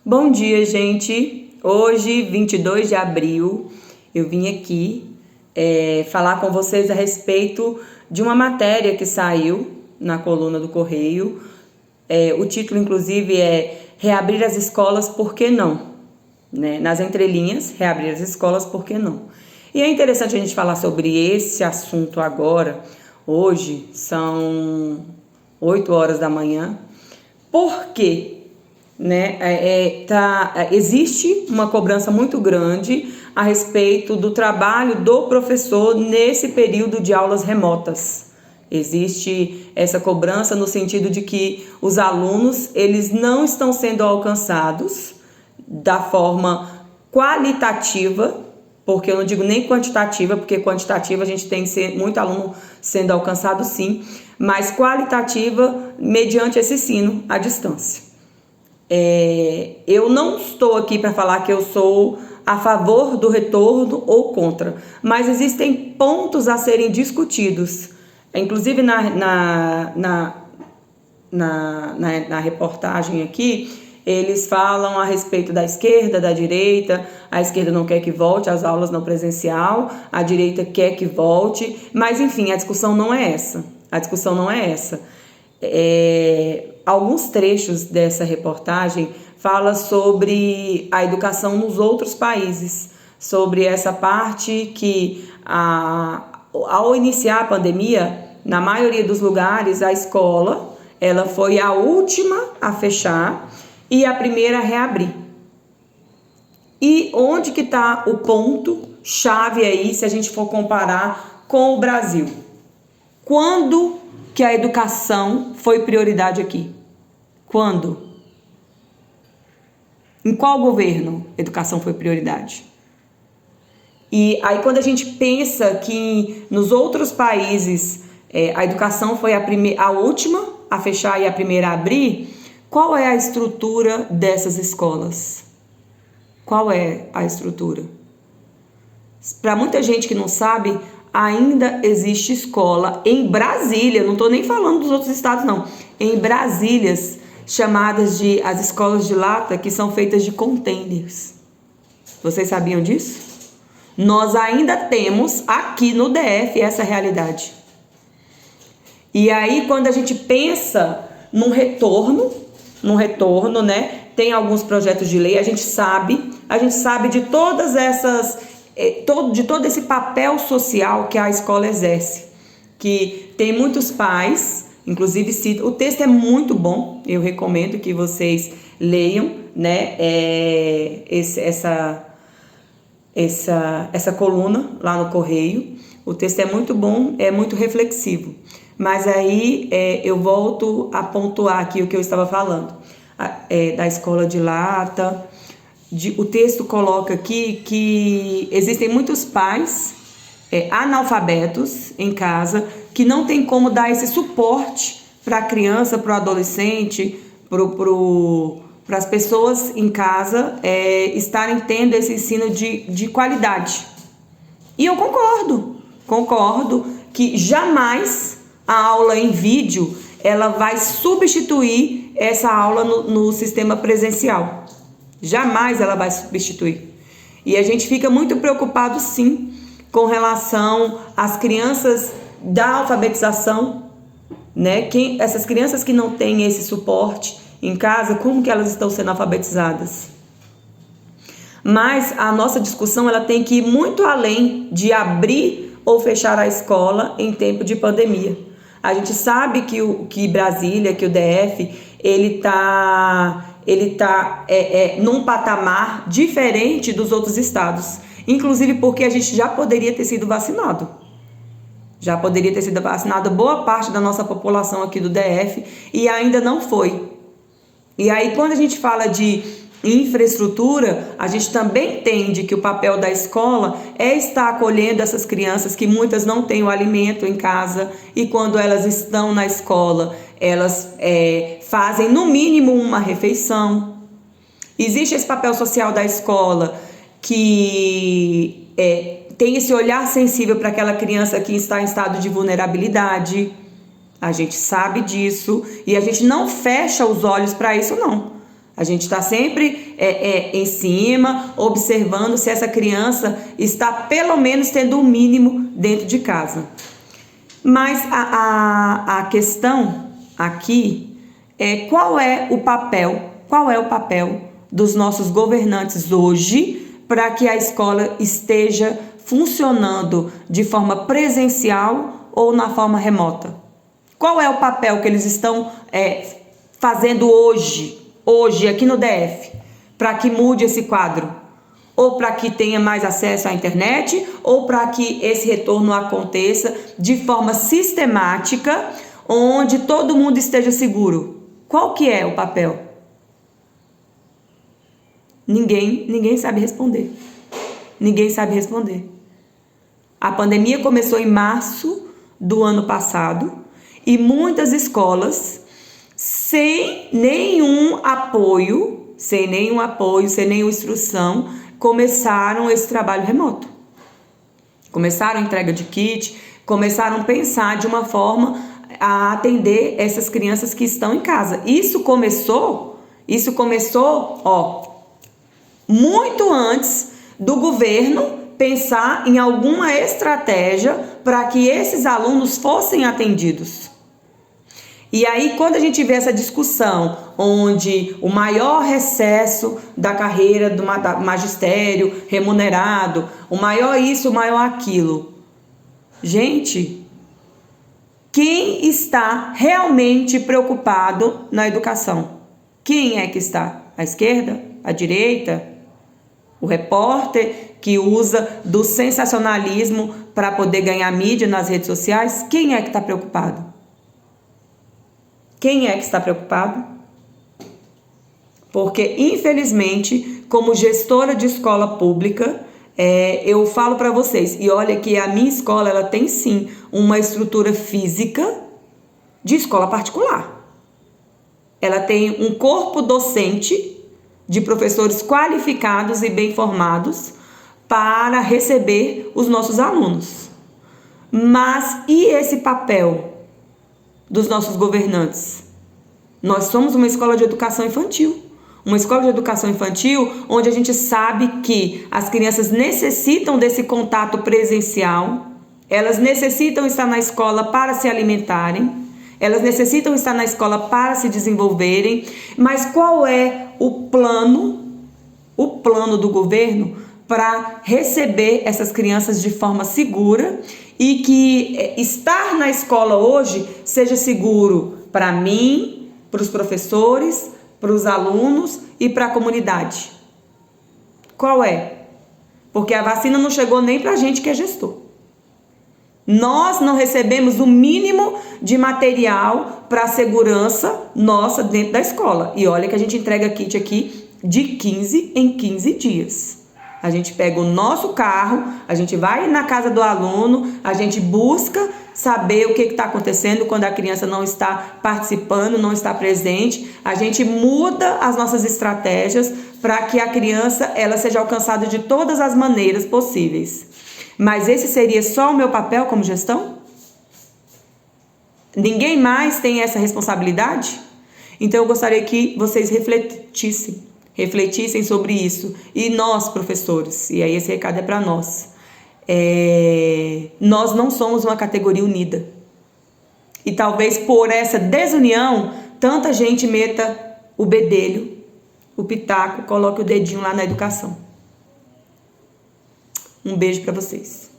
Bom dia, gente. Hoje, 22 de abril, eu vim aqui falar com vocês a respeito de uma matéria que saiu na coluna do Correio. O título, inclusive, é Reabrir as escolas, por que não? Né? Nas entrelinhas, reabrir as escolas, por que não? E é interessante a gente falar sobre esse assunto agora. Hoje são 8 horas da manhã. Por quê? Né? Existe uma cobrança muito grande a respeito do trabalho do professor nesse período de aulas remotas. Existe essa cobrança no sentido de que os alunos eles não estão sendo alcançados da forma qualitativa, porque eu não digo nem quantitativa, porque quantitativa a gente tem muito aluno sendo alcançado sim, mas qualitativa mediante esse ensino à distância. Eu não estou aqui para falar que eu sou a favor do retorno ou contra, mas existem pontos a serem discutidos. Inclusive na reportagem aqui, eles falam a respeito da esquerda, da direita. A esquerda não quer que volte às aulas não presencial, a direita quer que volte, mas enfim, a discussão não é essa. Alguns trechos dessa reportagem falam sobre a educação nos outros países, sobre essa parte que ao iniciar a pandemia, na maioria dos lugares, a escola ela foi a última a fechar e a primeira a reabrir. E onde que está o ponto chave aí, se a gente for comparar com o Brasil? Quando que a educação foi prioridade aqui? Quando? Em qual governo a educação foi prioridade? E aí quando a gente pensa que nos outros países a educação foi a última a fechar e a primeira a abrir, qual é a estrutura dessas escolas? Qual é a estrutura? Para muita gente que não sabe, ainda existe escola em Brasília, não estou nem falando dos outros estados não, em Brasília, chamadas de as escolas de lata, que são feitas de containers. Vocês sabiam disso? Nós ainda temos aqui no DF essa realidade. E aí quando a gente pensa num retorno, né? Tem alguns projetos de lei, a gente sabe de todas essas de todo esse papel social que a escola exerce, que tem muitos pais, inclusive o texto é muito bom, eu recomendo que vocês leiam, né, essa coluna lá no Correio. O texto é muito bom, é muito reflexivo, mas aí eu volto a pontuar aqui o que eu estava falando, da escola de lata. O texto coloca aqui que existem muitos pais analfabetos em casa que não tem como dar esse suporte para a criança, para o adolescente, para as pessoas em casa estarem tendo esse ensino de qualidade. E eu concordo que jamais a aula em vídeo ela vai substituir essa aula no sistema presencial. Jamais ela vai substituir. E a gente fica muito preocupado, sim, com relação às crianças da alfabetização, né? Essas crianças que não têm esse suporte em casa, como que elas estão sendo alfabetizadas? Mas a nossa discussão ela tem que ir muito além de abrir ou fechar a escola em tempo de pandemia. A gente sabe que Brasília, que o DF, ele tá num patamar diferente dos outros estados, inclusive porque a gente já poderia ter sido vacinado. Boa parte da nossa população aqui do DF e ainda não foi. E aí quando a gente fala de infraestrutura, a gente também entende que o papel da escola é estar acolhendo essas crianças que muitas não têm o alimento em casa e quando elas estão na escola, elas fazem no mínimo uma refeição. Existe esse papel social da escola que tem esse olhar sensível para aquela criança que está em estado de vulnerabilidade. A gente sabe disso e a gente não fecha os olhos para isso, não. A gente está sempre em cima, observando se essa criança está pelo menos tendo o mínimo dentro de casa. Mas a questão aqui é qual é o papel dos nossos governantes hoje para que a escola esteja funcionando de forma presencial ou na forma remota? Qual é o papel que eles estão fazendo hoje aqui no DF, para que mude esse quadro? Ou para que tenha mais acesso à internet, ou para que esse retorno aconteça de forma sistemática, onde todo mundo esteja seguro? Qual que é o papel? Ninguém sabe responder. Ninguém sabe responder. A pandemia começou em março do ano passado e muitas escolas, sem nenhum apoio, sem nenhuma instrução, começaram esse trabalho remoto. Começaram a entrega de kit, começaram a pensar de uma forma a atender essas crianças que estão em casa. Isso começou, muito antes do governo pensar em alguma estratégia para que esses alunos fossem atendidos. E aí, quando a gente vê essa discussão, onde o maior recesso da carreira do magistério remunerado, o maior isso, o maior aquilo. Gente, quem está realmente preocupado na educação? Quem é que está? A esquerda? A direita? O repórter que usa do sensacionalismo para poder ganhar mídia nas redes sociais? Quem é que está preocupado? Quem é que está preocupado? Porque, infelizmente, como gestora de escola pública, eu falo para vocês, e olha que a minha escola ela tem sim uma estrutura física de escola particular. Ela tem um corpo docente de professores qualificados e bem formados para receber os nossos alunos. Mas e esse papel dos nossos governantes? Nós somos uma escola de educação infantil. Uma escola de educação infantil onde a gente sabe que as crianças necessitam desse contato presencial, elas necessitam estar na escola para se alimentarem, elas necessitam estar na escola para se desenvolverem, mas qual é o plano do governo para receber essas crianças de forma segura e que estar na escola hoje seja seguro para mim, para os professores, para os alunos e para a comunidade? Qual é? Porque a vacina não chegou nem para a gente que é gestor. Nós não recebemos o mínimo de material para a segurança nossa dentro da escola. E olha que a gente entrega kit aqui de 15 em 15 dias. A gente pega o nosso carro, a gente vai na casa do aluno, a gente busca saber o que está acontecendo quando a criança não está participando, não está presente. A gente muda as nossas estratégias para que a criança ela seja alcançada de todas as maneiras possíveis. Mas esse seria só o meu papel como gestão? Ninguém mais tem essa responsabilidade? Então eu gostaria que vocês refletissem sobre isso. E nós, professores, e aí esse recado é para nós. Nós não somos uma categoria unida. E talvez por essa desunião, tanta gente meta o bedelho, o pitaco, coloque o dedinho lá na educação. Um beijo para vocês.